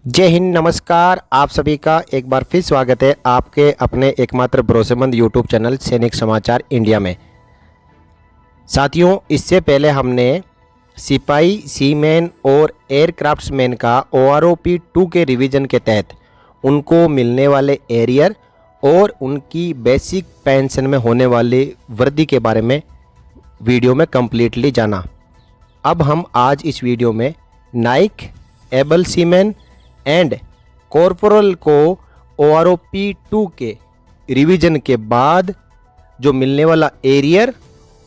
जय हिंद, नमस्कार। आप सभी का एक बार फिर स्वागत है आपके अपने एकमात्र भरोसेमंद यूट्यूब चैनल सैनिक समाचार इंडिया में। साथियों, इससे पहले हमने सिपाही, सीमैन और एयरक्राफ्ट्समैन का OROP 2 के रिवीजन के तहत उनको मिलने वाले एरियर और उनकी बेसिक पेंशन में होने वाली वृद्धि के बारे में वीडियो में कम्प्लीटली जाना। अब हम आज इस वीडियो में Naik, able seaman and corporal को OROP 2 के रिवीजन के बाद जो मिलने वाला एरियर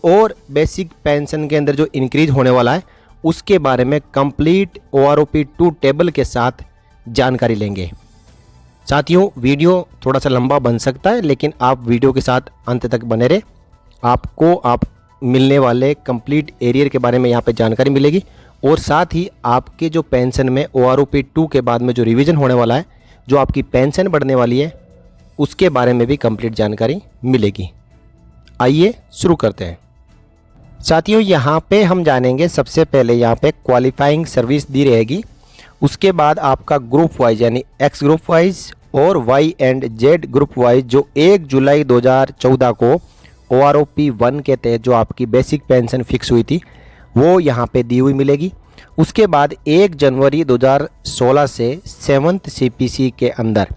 और बेसिक पेंशन के अंदर जो इंक्रीज होने वाला है उसके बारे में कंप्लीट OROP 2 टेबल के साथ जानकारी लेंगे। साथियों, वीडियो थोड़ा सा लंबा बन सकता है, लेकिन आप वीडियो के साथ अंत तक बने रहे। आपको मिलने वाले कंप्लीट एरियर के बारे में यहाँ पे जानकारी मिलेगी और साथ ही आपके जो पेंशन में OROP 2 के बाद में जो रिवीजन होने वाला है, जो आपकी पेंशन बढ़ने वाली है, उसके बारे में भी कंप्लीट जानकारी मिलेगी। आइए शुरू करते हैं। साथियों, यहाँ पे हम जानेंगे सबसे पहले यहाँ पे क्वालिफाइंग सर्विस दी रहेगी, उसके बाद आपका ग्रुप वाइज यानी X ग्रुप वाइज और Y and Z group wise जो 1 जुलाई 2014 को OROP 1 के तहत जो आपकी बेसिक पेंशन फिक्स हुई थी वो यहाँ पे दी हुई मिलेगी। उसके बाद 1 जनवरी 2016 से 7th CPC के अंदर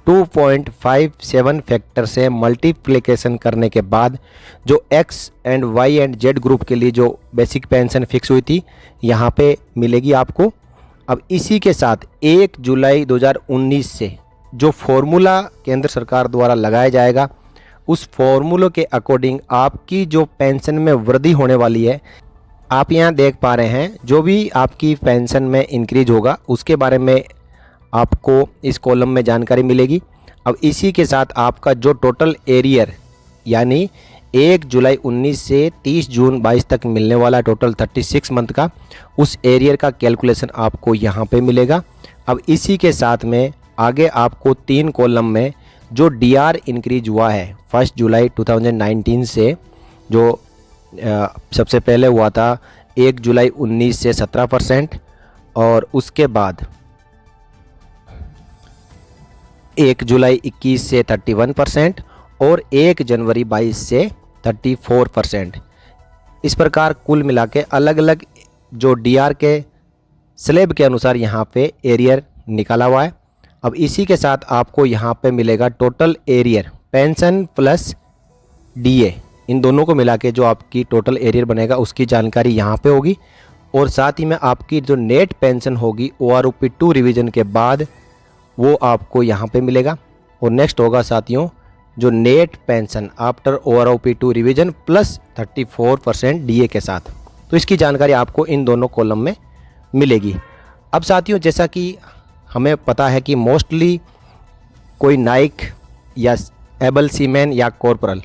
2.57 फैक्टर से मल्टीप्लिकेशन करने के बाद जो X and Y and Z group के लिए जो बेसिक पेंशन फिक्स हुई थी यहाँ पे मिलेगी आपको। अब इसी के साथ 1 जुलाई 2019 से जो फॉर्मूला केंद्र सरकार द्वारा लगाया जाएगा, उस फॉर्मूले के अकॉर्डिंग आपकी जो पेंशन में वृद्धि होने वाली है, आप यहाँ देख पा रहे हैं जो भी आपकी पेंशन में इंक्रीज होगा उसके बारे में आपको इस कॉलम में जानकारी मिलेगी। अब इसी के साथ आपका जो टोटल एरियर यानी 1 जुलाई 19 से 30 जून 22 तक मिलने वाला टोटल 36 मंथ का, उस एरियर का कैलकुलेशन आपको यहाँ पे मिलेगा। अब इसी के साथ में आगे आपको 3 कॉलम में जो DR इंक्रीज हुआ है 1 जुलाई 2019 से, जो सबसे पहले हुआ था 1 जुलाई 19 से 17% और उसके बाद 1 जुलाई 21 से 31% और 1 जनवरी 22 से 34%। इस प्रकार कुल मिला के अलग अलग जो DR के स्लैब के अनुसार यहाँ पे एरियर निकाला हुआ है। अब इसी के साथ आपको यहाँ पे मिलेगा total arrear pension plus DA, इन दोनों को मिला के जो आपकी टोटल एरियर बनेगा उसकी जानकारी यहाँ पे होगी। और साथ ही में आपकी जो नेट पेंशन होगी OROP 2 रिवीजन के बाद वो आपको यहाँ पे मिलेगा। और नेक्स्ट होगा साथियों जो net pension after OROP 2 revision plus 34% DA के साथ, तो इसकी जानकारी आपको इन दोनों कॉलम में मिलेगी। अब साथियों, जैसा कि हमें पता है कि मोस्टली कोई नाइक या एबल सीमैन या corporal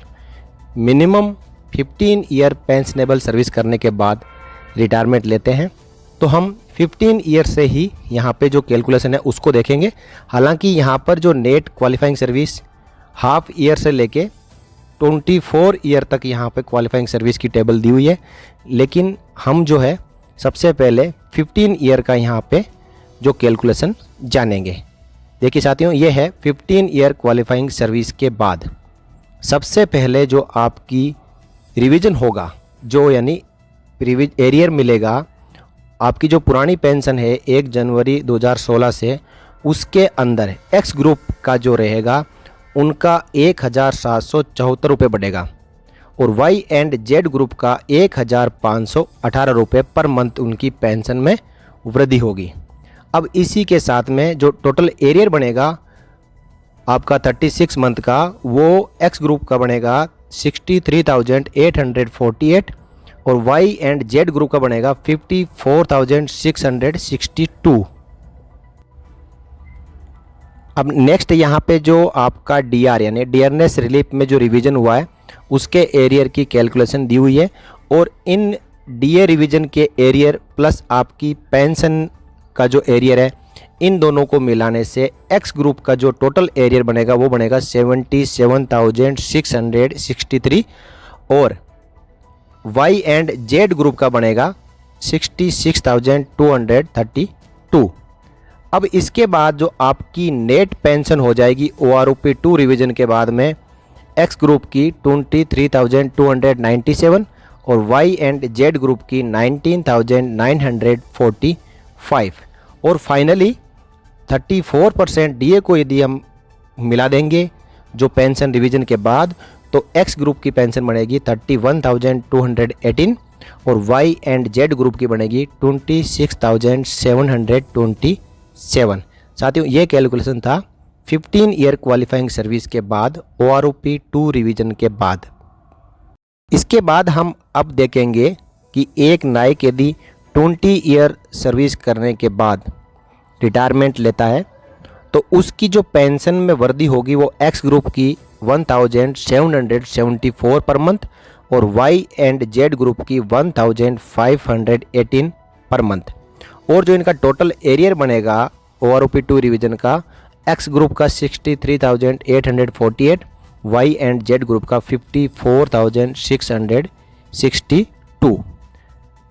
minimum 15 year pensionable service करने के बाद रिटायरमेंट लेते हैं, तो हम 15 ईयर से ही यहाँ पे जो कैलकुलेशन है उसको देखेंगे। हालांकि यहाँ पर जो net qualifying service half year से लेके 24 ईयर तक यहाँ पे क्वालिफाइंग सर्विस की टेबल दी हुई है, लेकिन हम जो है सबसे पहले 15 ईयर का यहाँ पे जो कैलकुलेशन जानेंगे। देखिए साथियों, ये है 15 ईयर क्वालिफाइंग सर्विस के बाद सबसे पहले जो आपकी रिवीजन होगा, जो यानी एरियर मिलेगा, आपकी जो पुरानी पेंशन है 1 जनवरी 2016 से, उसके अंदर X ग्रुप का जो रहेगा उनका 1774 रुपये बढ़ेगा और Y एंड Z ग्रुप का 1518 रुपये पर मंथ उनकी पेंशन में वृद्धि होगी। अब इसी के साथ में जो टोटल एरियर बनेगा आपका 36 मंथ का, वो X ग्रुप का बनेगा 63,848 और Y एंड Z ग्रुप का बनेगा 54,662। अब नेक्स्ट यहाँ पे जो आपका DR यानी डियरनेस रिलीफ में जो रिवीजन हुआ है उसके एरियर की कैलकुलेशन दी हुई है और इन DA रिवीजन के एरियर प्लस आपकी पेंशन का जो एरियर है, इन दोनों को मिलाने से X ग्रुप का जो टोटल एरियर बनेगा वो बनेगा 77,663 और Y एंड Z ग्रुप का बनेगा 66,232। अब इसके बाद जो आपकी नेट पेंशन हो जाएगी OROP 2 रिवीजन के बाद में एक्स ग्रुप की 23,297 और वाई एंड जेड ग्रुप की 19,945 और फाइनली 34% DA को यदि हम मिला देंगे जो पेंशन रिवीजन के बाद, तो एक्स ग्रुप की पेंशन बनेगी 31,218 और वाई एंड जेड ग्रुप की बनेगी 26,727। साथियों ये कैलकुलेशन था 15 ईयर क्वालिफाइंग सर्विस के बाद OROP 2 रिवीजन के बाद। इसके बाद हम अब देखेंगे कि एक नायक यदि 20 ईयर सर्विस करने के बाद रिटायरमेंट लेता है तो उसकी जो पेंशन में वृद्धि होगी वो एक्स ग्रुप की 1,774 पर मंथ और वाई एंड जेड ग्रुप की 1,518 पर मंथ। और जो इनका टोटल एरियर बनेगा OROP 2 रिवीजन का, एक्स ग्रुप का 63,848, वाई एंड जेड ग्रुप का 54,662।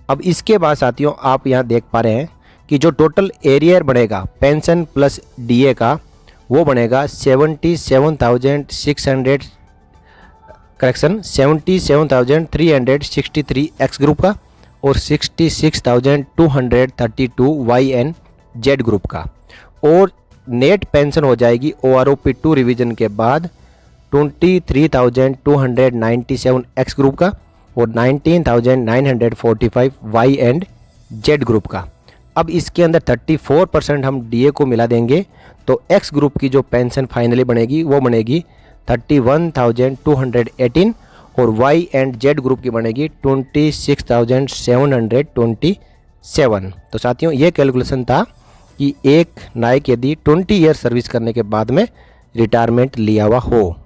अब इसके बाद साथियों आप यहाँ देख पा रहे हैं कि जो टोटल एरियर बनेगा पेंशन प्लस DA का, वो बनेगा 77,363 एक्स ग्रुप का और 66,232 वाई एंड जेड ग्रुप का। और नेट पेंशन हो जाएगी OROP 2 रिवीजन के बाद 23,297 एक्स ग्रुप का और 19,945 वाई एंड जेड ग्रुप का। अब इसके अंदर 34% हम DA को मिला देंगे तो एक्स ग्रुप की जो पेंशन फाइनली बनेगी वो बनेगी 31,218 और वाई एंड जेड ग्रुप की बनेगी 26,727। तो साथियों ये कैलकुलेशन था कि एक नायक यदि 20 ईयर सर्विस करने के बाद में रिटायरमेंट लिया हुआ हो।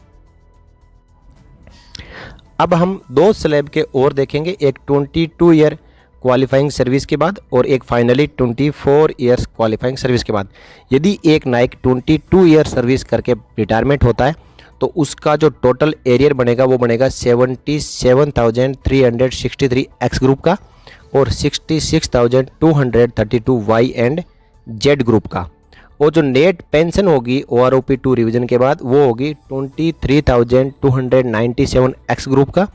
अब हम दो स्लैब के और देखेंगे, एक 22 ईयर क्वालिफाइंग सर्विस के बाद और एक फाइनली 24 ईयर्स क्वालिफाइंग सर्विस के बाद। यदि एक नायक 22 ईयर सर्विस करके रिटायरमेंट होता है तो उसका जो टोटल एरियर बनेगा वो बनेगा 77,363 एक्स ग्रुप का और 66,232 वाई एंड जेड ग्रुप का। और जो नेट पेंशन होगी OROP 2 रिवीजन के बाद वो होगी 23,297 एक्स ग्रुप का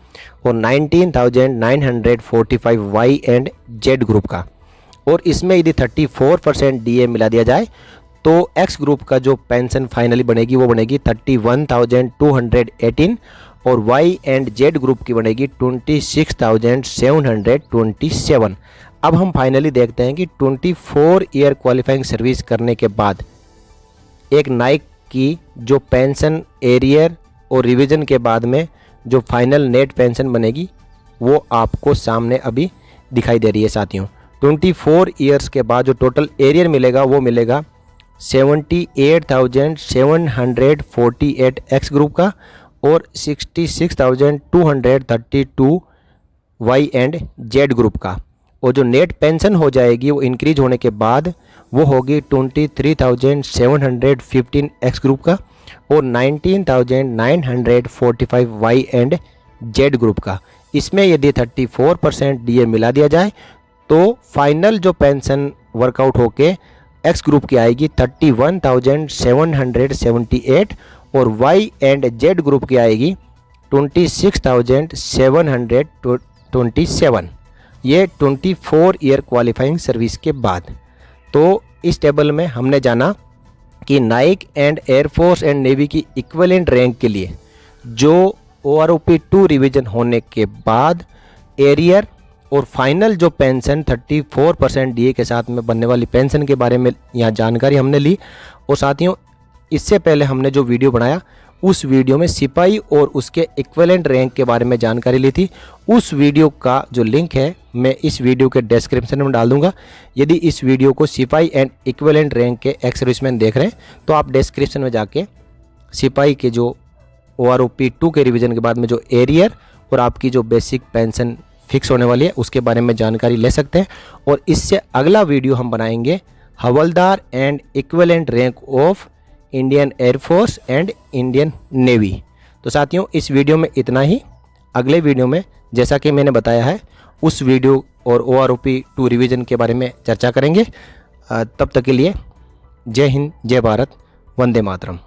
और 19,945 वाई एंड जेड ग्रुप का। और इसमें यदि 34% DA मिला दिया जाए तो एक्स ग्रुप का जो पेंशन फाइनली बनेगी वो बनेगी 31,218 और वाई एंड जेड ग्रुप की बनेगी 26,727। अब हम फाइनली देखते हैं कि 24 ईयर क्वालिफाइंग सर्विस करने के बाद एक नायक की जो पेंशन एरियर और रिवीजन के बाद में जो फाइनल नेट पेंशन बनेगी वो आपको सामने अभी दिखाई दे रही है साथियों। 24 ईयर्स के बाद जो टोटल एरियर मिलेगा वो मिलेगा 78,748 एक्स ग्रुप का और 66,232 वाई एंड जेड ग्रुप का। और जो नेट पेंशन हो जाएगी वो इंक्रीज होने के बाद वो होगी 23,715 एक्स ग्रुप का और 19,945 वाई एंड जेड ग्रुप का। इसमें यदि 34% DA मिला दिया जाए तो फाइनल जो पेंशन वर्कआउट होके एक्स ग्रुप की आएगी 31,778 और वाई एंड जेड ग्रुप की आएगी 26,727। ये 24 ईयर क्वालिफाइंग सर्विस के बाद। तो इस टेबल में हमने जाना कि Naik and air force and navy की इक्विवेलेंट रैंक के लिए जो OROP 2 रिवीजन होने के बाद एरियर और फाइनल जो पेंशन 34% DA के साथ में बनने वाली पेंशन के बारे में यहाँ जानकारी हमने ली। और साथियों इससे पहले हमने जो वीडियो बनाया उस वीडियो में सिपाही और उसके इक्विवेलेंट रैंक के बारे में जानकारी ली थी। उस वीडियो का जो लिंक है मैं इस वीडियो के डिस्क्रिप्शन में डाल दूंगा। यदि इस वीडियो को सिपाही एंड इक्विवेलेंट रैंक के एक्स सर्विसमैन देख रहे हैं तो आप डिस्क्रिप्शन में जाके सिपाही के जो OROP 2 के रिवीजन के बाद में जो एरियर और आपकी जो बेसिक पेंशन फिक्स होने वाली है उसके बारे में जानकारी ले सकते हैं। और इससे अगला वीडियो हम बनाएंगे havildar and equivalent rank of Indian Air Force and Indian Navy. तो साथियों इस वीडियो में इतना ही। अगले वीडियो में जैसा कि मैंने बताया है उस वीडियो और OROP 2 रिवीजन के बारे में चर्चा करेंगे। तब तक के लिए जय हिंद, जय भारत, वंदे मातरम।